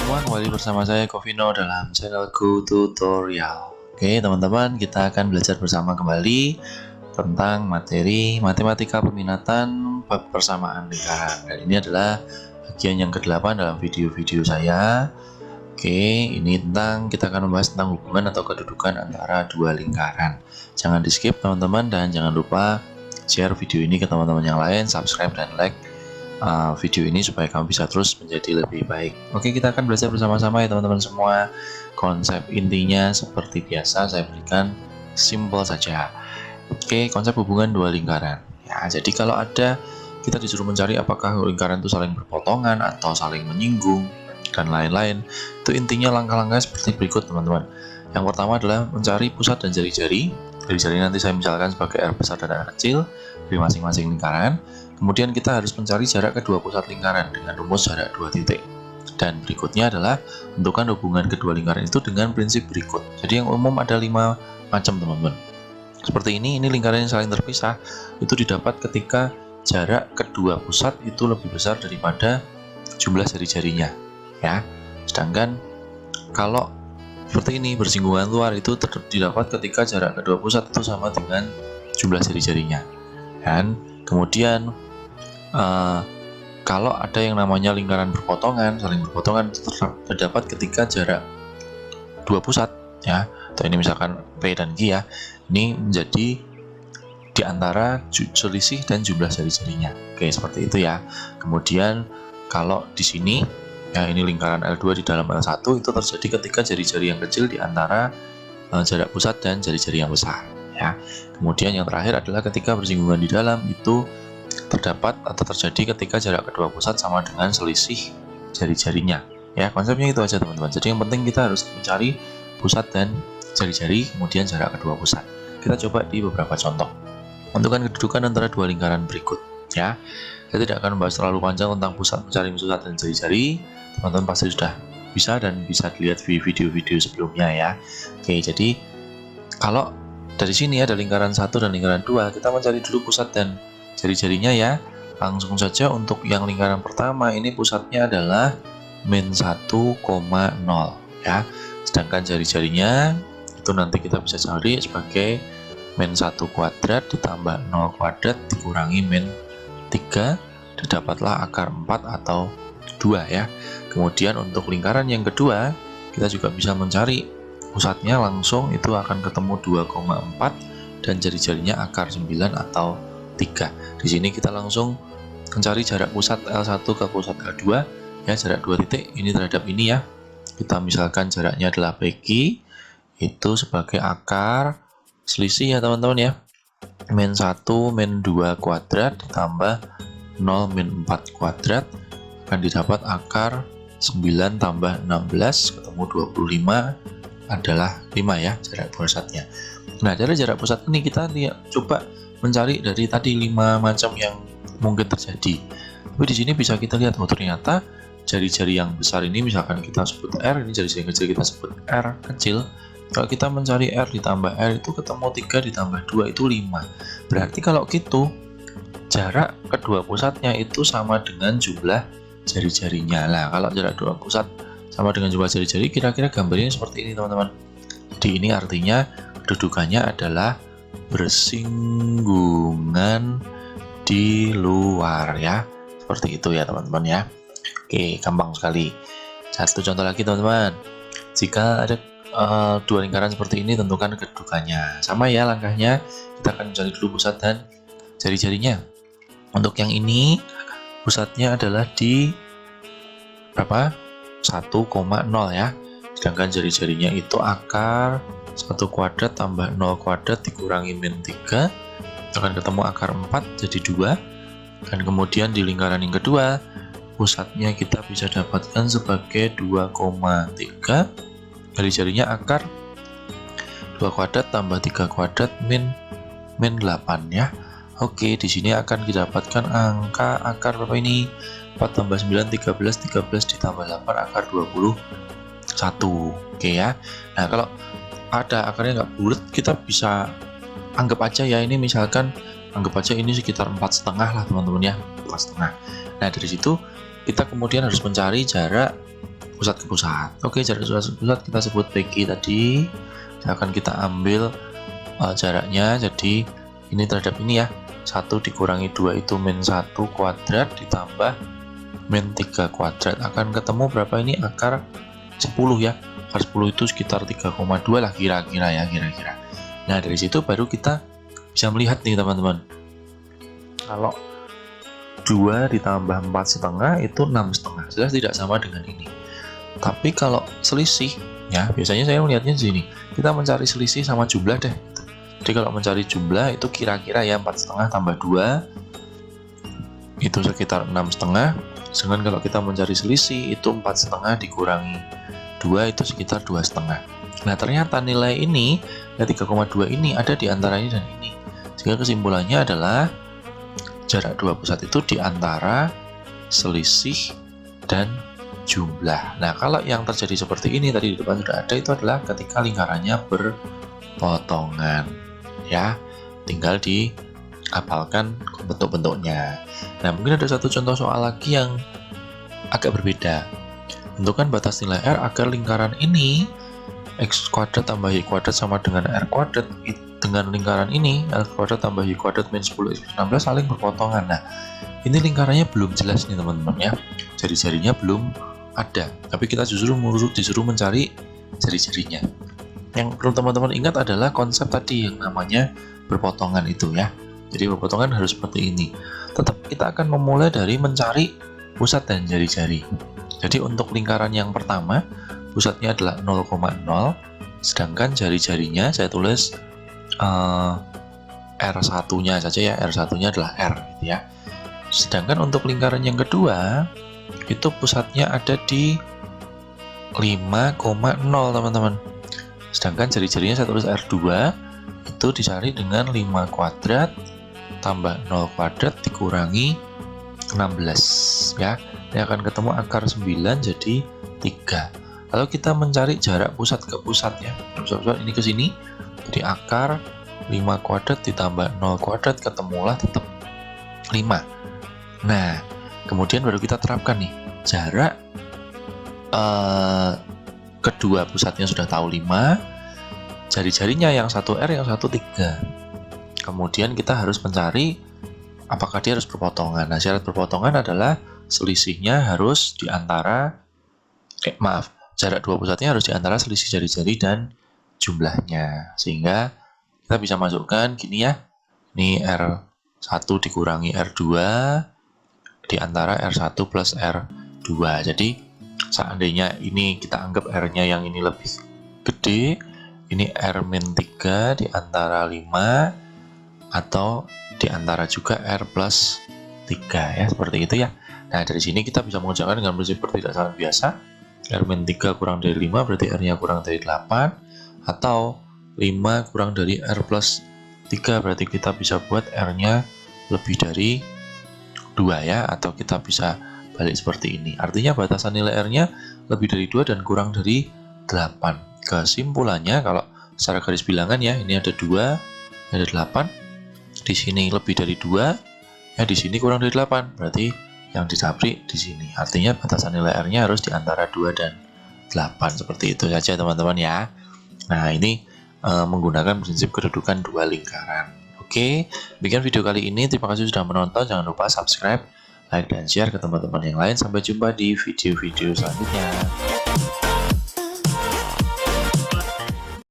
semua, kembali bersama saya Covino dalam channelku tutorial. Oke teman-teman, kita akan belajar bersama kembali tentang materi matematika peminatan bab persamaan lingkaran. Dan ini adalah bagian yang ke-8 dalam video-video saya. Oke, ini kita akan membahas tentang hubungan atau kedudukan antara dua lingkaran. Jangan di skip teman-teman, dan jangan lupa share video ini ke teman-teman yang lain, subscribe dan like video ini supaya kamu bisa terus menjadi lebih baik. Oke, kita akan belajar bersama-sama ya teman-teman semua. Konsep intinya seperti biasa saya berikan simple saja. Oke, konsep hubungan dua lingkaran. Ya, jadi kalau ada kita disuruh mencari apakah lingkaran itu saling berpotongan atau saling menyinggung dan lain-lain, itu intinya langkah-langkahnya seperti berikut teman-teman. Yang pertama adalah mencari pusat dan jari-jari. Jari-jari nanti saya misalkan sebagai R besar dan R kecil di masing-masing lingkaran. Kemudian kita harus mencari jarak kedua pusat lingkaran dengan rumus jarak dua titik. Dan berikutnya adalah tentukan hubungan kedua lingkaran itu dengan prinsip berikut. Jadi yang umum ada 5 macam teman-teman. Seperti ini lingkaran yang saling terpisah itu didapat ketika jarak kedua pusat itu lebih besar daripada jumlah jari-jarinya. Ya. Sedangkan kalau seperti ini bersinggungan luar itu didapat ketika jarak kedua pusat itu sama dengan jumlah jari-jarinya. Dan kemudian kalau ada yang namanya lingkaran berpotongan, saling berpotongan terdapat ketika jarak dua pusat ya, atau ini misalkan P dan Q ya, ini menjadi di antara selisih dan jumlah jari-jarinya. Oke, seperti itu ya. Kemudian kalau di sini ya, ini lingkaran L2 di dalam L1 itu terjadi ketika jari-jari yang kecil di antara jarak pusat dan jari-jari yang besar ya. Kemudian yang terakhir adalah ketika bersinggungan di dalam itu terdapat atau terjadi ketika jarak kedua pusat sama dengan selisih jari-jarinya. Ya, konsepnya itu aja teman-teman. Jadi yang penting kita harus mencari pusat dan jari-jari, kemudian jarak kedua pusat. Kita coba di beberapa contoh. Tentukan kedudukan antara dua lingkaran berikut ya. Saya tidak akan membahas terlalu panjang tentang mencari pusat dan jari-jari. Teman-teman pasti sudah bisa dan bisa dilihat di video-video sebelumnya ya. Oke, jadi kalau dari sini ada lingkaran 1 dan lingkaran 2, kita mencari dulu pusat dan jari-jarinya ya. Langsung saja untuk yang lingkaran pertama ini pusatnya adalah min 1,0 ya. Sedangkan jari-jarinya itu nanti kita bisa cari sebagai min 1 kuadrat ditambah 0 kuadrat dikurangi min 3, didapatlah akar 4 atau 2 ya. Kemudian untuk lingkaran yang kedua kita juga bisa mencari pusatnya, langsung itu akan ketemu 2,4 dan jari-jarinya akar 9 atau 3. Di sini kita langsung mencari jarak pusat L1 ke pusat L2 ya, jarak 2 titik ini terhadap ini ya. Kita misalkan jaraknya adalah PQ, itu sebagai akar selisih ya teman-teman ya. Min 1 min 2 kuadrat ditambah 0 min 4 kuadrat akan didapat akar 9 tambah 16 ketemu 25 adalah 5 ya jarak pusatnya. Nah, dari jarak pusat ini kita coba mencari dari tadi 5 macam yang mungkin terjadi. Tapi di sini bisa kita lihat, oh ternyata jari-jari yang besar ini misalkan kita sebut R, ini jari-jari yang kecil kita sebut R kecil. Kalau kita mencari R ditambah R itu ketemu 3 ditambah 2 itu 5. Berarti kalau gitu jarak kedua pusatnya itu sama dengan jumlah jari-jarinya. Nah, kalau jarak dua pusat sama dengan jumlah jari-jari, kira-kira gambarnya seperti ini teman-teman. Jadi ini artinya kedudukannya adalah bersinggungan di luar ya. Seperti itu ya teman-teman ya. Oke, gampang sekali. Satu contoh lagi teman-teman. Jika ada dua lingkaran seperti ini, tentukan kedudukannya. Sama ya langkahnya, kita akan mencari dulu pusat dan jari-jarinya. Untuk yang ini pusatnya adalah di berapa? 1,0 ya. Sedangkan jari-jarinya itu akar 1 kuadrat tambah 0 kuadrat dikurangi min 3 akan ketemu akar 4 jadi 2. Dan kemudian di lingkaran yang kedua pusatnya kita bisa dapatkan sebagai 2,3, jari-jarinya akar 2 kuadrat tambah 3 kuadrat min 8 ya. Oke, di sini akan didapatkan angka akar berapa ini? 4 tambah 9 13, 13 ditambah 8 akar 21. Oke ya. Nah, kalau ada akarnya nggak bulat, kita bisa anggap aja ya ini misalkan anggap aja ini sekitar 4,5 lah teman-teman ya, 4,5. Nah, dari situ kita kemudian harus mencari jarak pusat ke pusat. Oke, jarak pusat ke pusat kita sebut PQ tadi. Akan kita ambil jaraknya, jadi ini terhadap ini ya, 1 dikurangi 2 itu min 1 kuadrat ditambah min 3 kuadrat, akan ketemu berapa ini? Akar 10 ya. Akar 10 itu sekitar 3,2 lah kira-kira ya, kira-kira. Nah, dari situ baru kita bisa melihat nih teman-teman, kalau 2 ditambah 4,5 itu 6,5, jelas tidak sama dengan ini. Tapi kalau selisih ya, biasanya saya melihatnya di sini, kita mencari selisih sama jumlah deh. Jadi kalau mencari jumlah itu kira-kira ya 4,5 tambah 2 itu sekitar 6,5. Sedangkan kalau kita mencari selisih itu 4,5 dikurangi 2 itu sekitar 2,5. Nah, ternyata nilai ini ya 3,2 ini ada di antara ini dan ini. Sehingga kesimpulannya adalah jarak dua pusat itu di antara selisih dan jumlah. Nah, kalau yang terjadi seperti ini tadi di depan sudah ada, itu adalah ketika lingkarannya berpotongan. Ya, tinggal dihafalkan bentuk-bentuknya. Nah, mungkin ada satu contoh soal lagi yang agak berbeda. Tentukan batas nilai R agar lingkaran ini X kuadrat tambah Y kuadrat sama dengan R kuadrat dengan lingkaran ini L kuadrat tambah Y kuadrat min 10 X plus 16 saling berpotongan. Nah, ini lingkarannya belum jelas nih teman-teman ya, jari-jarinya belum ada, tapi kita disuruh mencari jari-jarinya. Yang perlu teman-teman ingat adalah konsep tadi yang namanya berpotongan itu ya. Jadi berpotongan harus seperti ini. Tetap kita akan memulai dari mencari pusat dan jari-jari. Jadi untuk lingkaran yang pertama pusatnya adalah 0,0, sedangkan jari-jarinya saya tulis R1-nya saja ya, R1-nya adalah R gitu ya. Sedangkan untuk lingkaran yang kedua itu pusatnya ada di 5,0 teman-teman. Sedangkan jari-jarinya saya tulis R2 itu dicari dengan 5 kuadrat tambah 0 kuadrat dikurangi 16 ya. Ini akan ketemu akar 9 jadi 3. Lalu kita mencari jarak pusat ke pusat ya. Pusat ini ke sini. Jadi akar 5 kuadrat ditambah 0 kuadrat ketemulah tetap 5. Nah, kemudian baru kita terapkan nih jarak kedua pusatnya sudah tahu 5, jari-jarinya yang satu R yang satu 3. Kemudian kita harus mencari apakah dia harus berpotongan. Nah, syarat berpotongan adalah selisihnya harus di antara jarak dua pusatnya harus di antara selisih jari-jari dan jumlahnya. Sehingga kita bisa masukkan gini ya, ini R1 dikurangi R2 di antara R1 plus R2. Jadi seandainya ini kita anggap R-nya yang ini lebih gede, ini R-3 di antara 5 atau di antara juga R plus 3 ya, seperti itu ya. Nah, dari sini kita bisa mengerjakan dengan prinsip pertidaksamaan biasa. R-3 kurang dari 5 berarti R-nya kurang dari 8, atau 5 kurang dari R plus 3 berarti kita bisa buat R-nya lebih dari 2 ya, atau kita bisa balik seperti ini. Artinya batasan nilai R-nya lebih dari 2 dan kurang dari 8. Kesimpulannya kalau secara garis bilangan ya, ini ada 2, ada 8, di sini lebih dari 2, ya di sini kurang dari 8, berarti yang ditabrik di sini. Artinya batasan nilai R-nya harus di antara 2 dan 8. Seperti itu saja teman-teman ya. Nah, ini menggunakan prinsip kedudukan dua lingkaran. Oke, demikian video kali ini. Terima kasih sudah menonton. Jangan lupa subscribe, like, dan share ke teman-teman yang lain. Sampai jumpa di video-video selanjutnya.